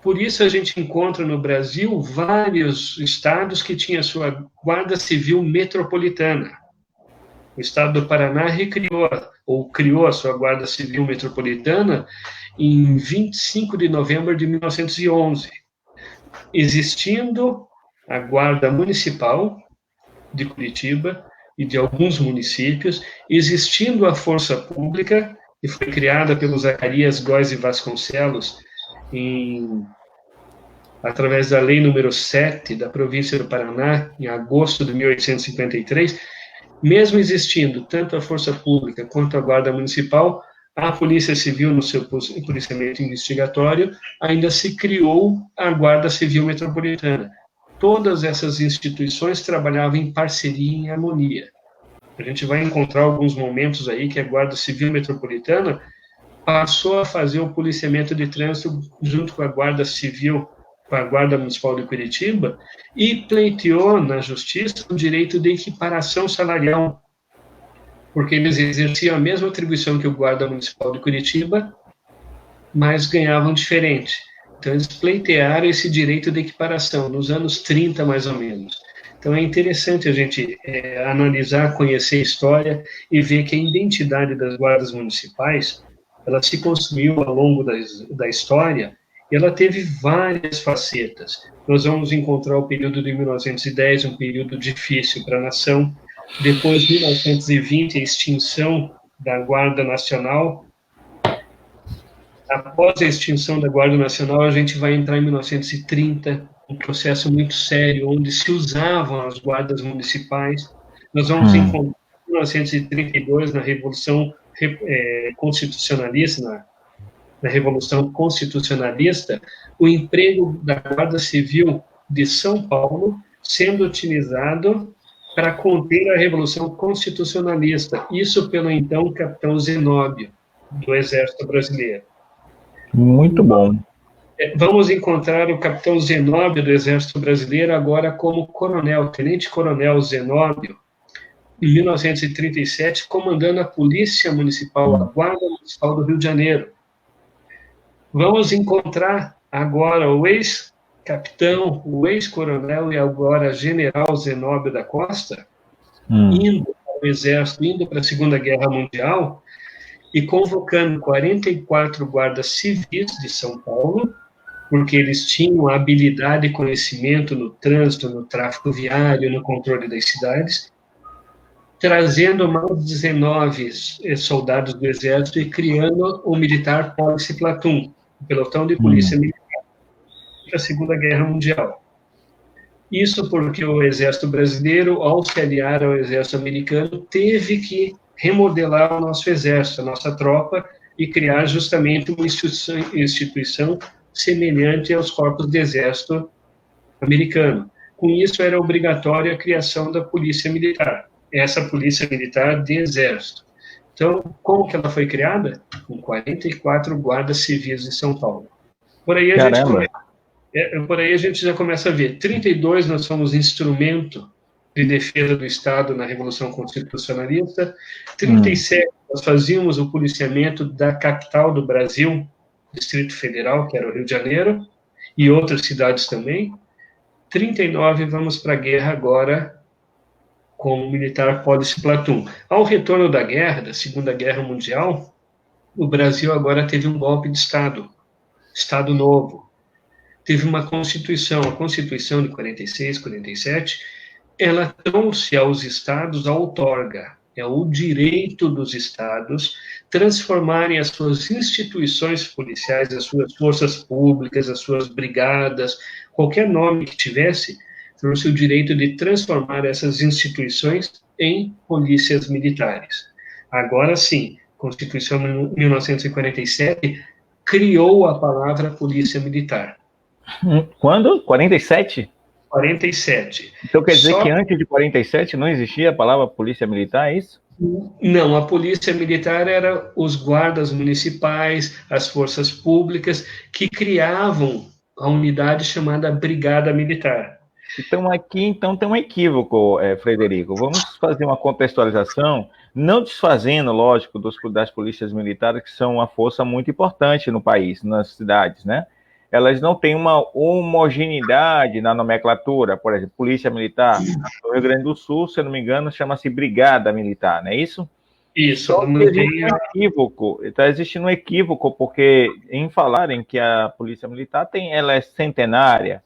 Por isso a gente encontra no Brasil vários estados que tinham a sua Guarda Civil Metropolitana. O estado do Paraná recriou, ou criou a sua Guarda Civil Metropolitana em 25 de novembro de 1911, existindo a Guarda Municipal de Curitiba e de alguns municípios, existindo a Força Pública, que foi criada pelo Zacarias Góes e Vasconcelos através da Lei número 7 da província do Paraná, em agosto de 1853, mesmo existindo tanto a Força Pública quanto a Guarda Municipal, a Polícia Civil, no seu policiamento investigatório, ainda se criou a Guarda Civil Metropolitana. Todas essas instituições trabalhavam em parceria e em harmonia. A gente vai encontrar alguns momentos aí que a Guarda Civil Metropolitana passou a fazer o policiamento de trânsito junto com a Guarda Civil, com a Guarda Municipal de Curitiba, e pleiteou na Justiça o direito de equiparação salarial, porque eles exerciam a mesma atribuição que o Guarda Municipal de Curitiba, mas ganhavam diferente. Então, eles pleitearam esse direito de equiparação, nos anos 30, mais ou menos. Então, é interessante a gente analisar, conhecer a história e ver que a identidade das guardas municipais, ela se construiu ao longo da história e ela teve várias facetas. Nós vamos encontrar o período de 1910, um período difícil para a nação. Depois, de 1920, a extinção da Guarda Nacional. Após a extinção da Guarda Nacional, a gente vai entrar em 1930, um processo muito sério, onde se usavam as guardas municipais. Nós vamos encontrar em 1932, na Revolução Constitucionalista, na Revolução Constitucionalista, o emprego da Guarda Civil de São Paulo sendo utilizado para conter a Revolução Constitucionalista, isso pelo então capitão Zenóbio, do Exército Brasileiro. Muito bom. Vamos encontrar o capitão Zenóbio do Exército Brasileiro agora como coronel, tenente-coronel Zenóbio, em 1937, comandando a Polícia Municipal, a Guarda Municipal do Rio de Janeiro. Vamos encontrar agora o ex-capitão, o ex-coronel e agora general Zenóbio da Costa, indo para o Exército, indo para a Segunda Guerra Mundial, e convocando 44 guardas civis de São Paulo, porque eles tinham habilidade e conhecimento no trânsito, no tráfego viário, no controle das cidades, trazendo mais de 19 soldados do Exército e criando o Militar Policy Platoon, o pelotão de polícia militar, para a Segunda Guerra Mundial. Isso porque o Exército Brasileiro, ao se aliar ao Exército Americano, teve que remodelar o nosso exército, a nossa tropa, e criar justamente uma instituição semelhante aos corpos de exército americano. Com isso, era obrigatória a criação da polícia militar, essa polícia militar de exército. Então, como que ela foi criada? Com 44 guardas civis de São Paulo. Por aí a gente já começa a ver. 32 nós somos instrumento de defesa do Estado na Revolução Constitucionalista. 37, nós fazíamos o policiamento da capital do Brasil, Distrito Federal, que era o Rio de Janeiro, e outras cidades também. 39, vamos para a guerra agora com o Militar Policy Platoon. Ao retorno da guerra, da Segunda Guerra Mundial, o Brasil agora teve um golpe de Estado, Estado Novo. Teve uma Constituição, a Constituição de 46, 47, ela trouxe aos estados a outorga, é o direito dos estados transformarem as suas instituições policiais, as suas forças públicas, as suas brigadas, qualquer nome que tivesse, trouxe o direito de transformar essas instituições em polícias militares. Agora sim, Constituição de 1947 criou a palavra polícia militar. Quando? 47? 47. Então quer dizer que antes de 47 não existia a palavra polícia militar, é isso? Não, a polícia militar era os guardas municipais, as forças públicas, que criavam a unidade chamada Brigada Militar. Então aqui tem um equívoco, Frederico. Vamos fazer uma contextualização, não desfazendo, lógico, das polícias militares, que são uma força muito importante no país, nas cidades, né? elas não têm uma homogeneidade na nomenclatura. Por exemplo, Polícia Militar, no Rio Grande do Sul, se eu não me engano, chama-se Brigada Militar, não é isso? Isso, Só que não existe tem. um equívoco, está existindo um equívoco, porque em falarem que a Polícia Militar ela é centenária,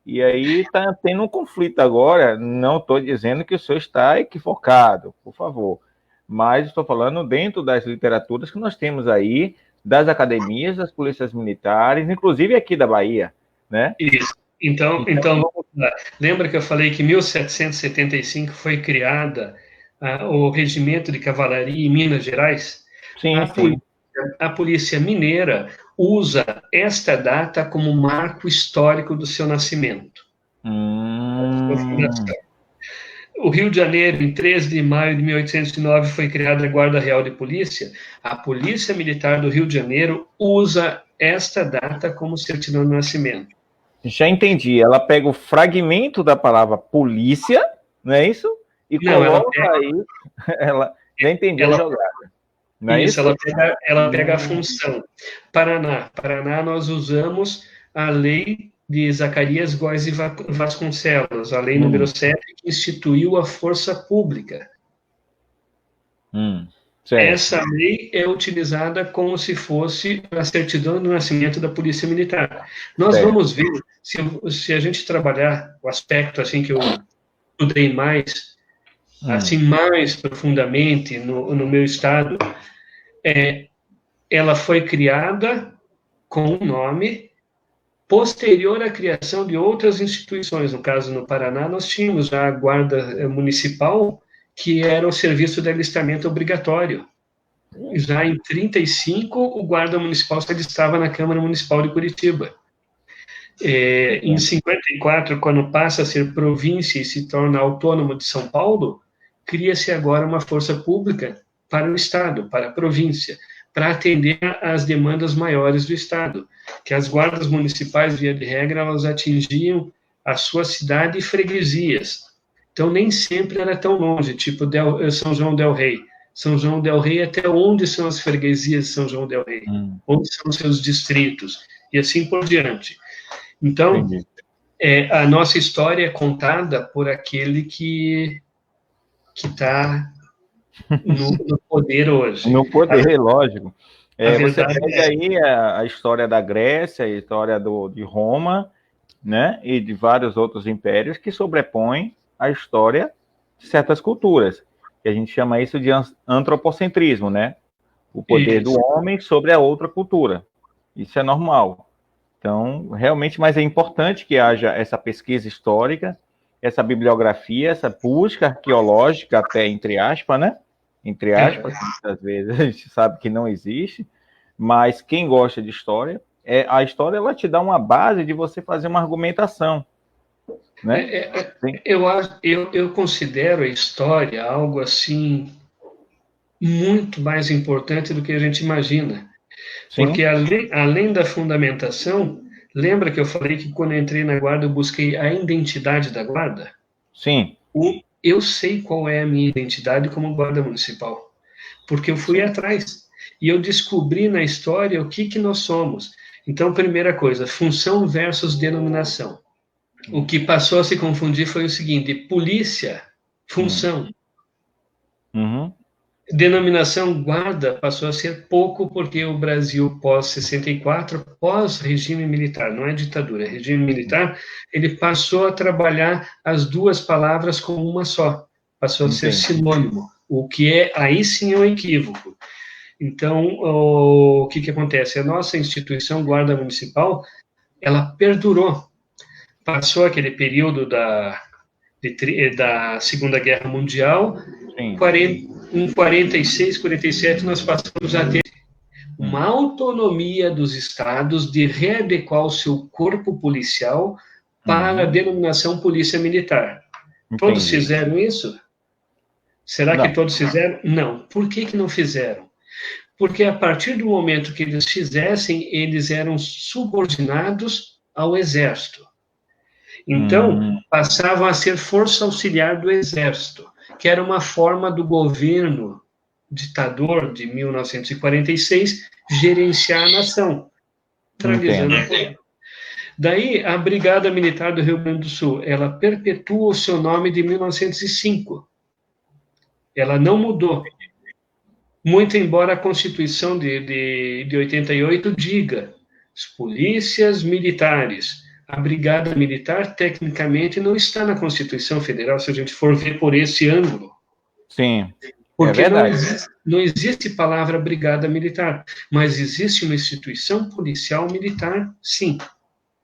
e aí está tendo um conflito agora. Não estou dizendo que o senhor está equivocado, por favor, mas estou falando dentro das literaturas que nós temos aí, das academias, das polícias militares, inclusive aqui da Bahia, né? Isso. Então vamos lá. Lembra que eu falei que em 1775 foi criada o Regimento de Cavalaria em Minas Gerais? Sim, sim. A Polícia Mineira usa esta data como marco histórico do seu nascimento. O Rio de Janeiro, em 13 de maio de 1809, foi criada a Guarda Real de Polícia. A Polícia Militar do Rio de Janeiro usa esta data como certidão de nascimento. Já entendi. Ela pega o fragmento da palavra polícia, não é isso? E coloca aí. Já entendi a jogada. Não é isso? Ela pega a função. Paraná, nós usamos a lei de Zacarias Góes e Vasconcelos, a lei número 7, que instituiu a força pública. Essa lei é utilizada como se fosse a certidão do nascimento da Polícia Militar. Nós vamos ver, se a gente trabalhar o aspecto assim que eu estudei mais, assim mais profundamente no meu estado, ela foi criada com um nome posterior à criação de outras instituições. No caso, no Paraná, nós tínhamos a Guarda Municipal, que era o serviço de alistamento obrigatório. Já em 1935, o Guarda Municipal se alistava na Câmara Municipal de Curitiba. Em 1954, quando passa a ser província e se torna autônomo de São Paulo, cria-se agora uma força pública para o Estado, para a província, para atender às demandas maiores do Estado, que as guardas municipais, via de regra, elas atingiam a sua cidade e freguesias. Então, nem sempre era tão longe, tipo São João del Rei. São João del Rei, até onde são as freguesias de São João del Rei? Onde são os seus distritos? E assim por diante. Então, a nossa história é contada por aquele que está no poder hoje. No poder, lógico. Você pega aí a história da Grécia, a história de Roma, né, e de vários outros impérios que sobrepõem a história de certas culturas. Que a gente chama isso de antropocentrismo, né? O poder do homem sobre a outra cultura. Isso é normal. Então, realmente, mas é importante que haja essa pesquisa histórica, essa bibliografia, essa busca arqueológica, até entre aspas, né? Entre aspas, muitas vezes a gente sabe que não existe, mas quem gosta de história, a história ela te dá uma base de você fazer uma argumentação. Né? Eu considero a história algo assim muito mais importante do que a gente imagina. Sim. Porque além da fundamentação, lembra que eu falei que quando eu entrei na guarda eu busquei a identidade da guarda? Sim. Eu sei qual é a minha identidade como guarda municipal, porque eu fui atrás e eu descobri na história o que nós somos. Então, primeira coisa, função versus denominação. O que passou a se confundir foi o seguinte: polícia, função. Denominação guarda passou a ser pouco porque o Brasil pós-64, pós-regime militar, não é ditadura, é regime militar, ele passou a trabalhar as duas palavras como uma só, passou a ser sinônimo, o que aí sim é um equívoco. Então, o que acontece? A nossa instituição Guarda Municipal, ela perdurou. Passou aquele período da Segunda Guerra Mundial, em 46, 47, nós passamos a ter uma autonomia dos estados de readequar o seu corpo policial para a denominação Polícia Militar. Todos fizeram isso? Será que todos fizeram? Não. Por que não fizeram? Porque a partir do momento que eles fizessem, eles eram subordinados ao Exército. Então, passavam a ser força auxiliar do Exército, que era uma forma do governo ditador de 1946 gerenciar a nação, Daí, a Brigada Militar do Rio Grande do Sul, ela perpetua o seu nome de 1905. Ela não mudou. Muito embora a Constituição de 88 diga, as polícias militares, a Brigada Militar, tecnicamente, não está na Constituição Federal, se a gente for ver por esse ângulo. Sim, porque é verdade. Não existe palavra Brigada Militar, mas existe uma instituição policial militar, sim.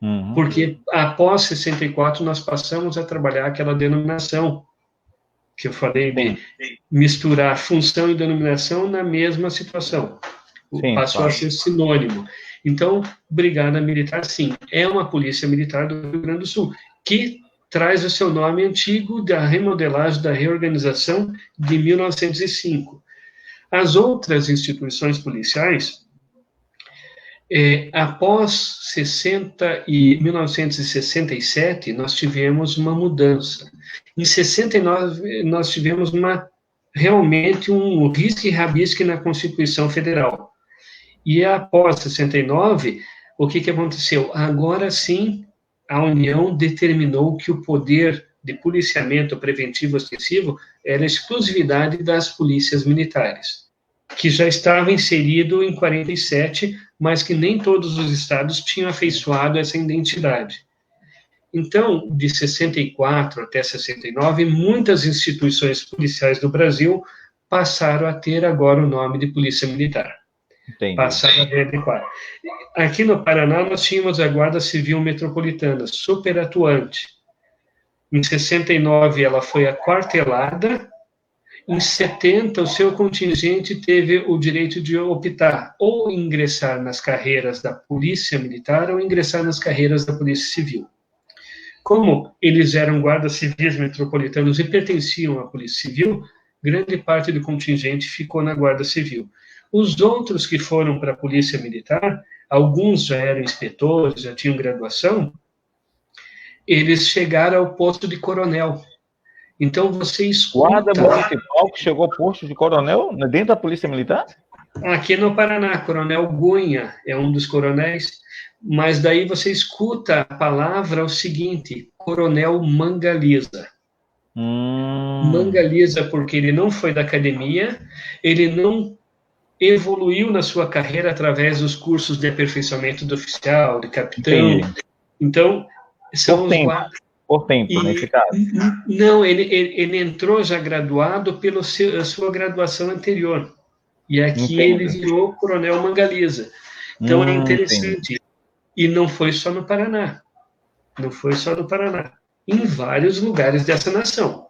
Uhum. Porque após 64 nós passamos a trabalhar aquela denominação que eu falei de misturar função e denominação na mesma situação. Sim, passou a ser sinônimo. Então, Brigada Militar, sim, é uma polícia militar do Rio Grande do Sul, que traz o seu nome antigo da remodelagem, da reorganização de 1905. As outras instituições policiais, após 1967, nós tivemos uma mudança. Em 69, nós tivemos realmente um risque-rabisque na Constituição Federal. E após 69, o que aconteceu? Agora sim, a União determinou que o poder de policiamento preventivo ostensivo era exclusividade das polícias militares, que já estava inserido em 47, mas que nem todos os estados tinham afeiçoado essa identidade. Então, de 64 até 69, muitas instituições policiais do Brasil passaram a ter agora o nome de Polícia Militar. Entendi. Passaram a ter adequado. Aqui no Paraná, nós tínhamos a Guarda Civil Metropolitana, super atuante. Em 69, ela foi aquartelada. Em 70, o seu contingente teve o direito de optar ou ingressar nas carreiras da Polícia Militar ou ingressar nas carreiras da Polícia Civil. Como eles eram guardas civis metropolitanos e pertenciam à Polícia Civil, grande parte do contingente ficou na Guarda Civil. Os outros que foram para a Polícia Militar, alguns já eram inspetores, já tinham graduação, eles chegaram ao posto de coronel. Então, você escuta... Guarda municipal que chegou ao posto de coronel dentro da Polícia Militar? Aqui no Paraná, Coronel Gunha é um dos coronéis, mas daí você escuta a palavra o seguinte, Coronel Mangaliza. Mangaliza porque ele não foi da academia, ele não evoluiu na sua carreira através dos cursos de aperfeiçoamento do oficial, de capitão. Entendi. Então, são os guardas... Por tempo, nesse caso. Não, ele entrou já graduado pela sua graduação anterior. E aqui ele virou Coronel Mangaliza. Então é interessante. Entendi. E não foi só no Paraná. Não foi só no Paraná. Em vários lugares dessa nação.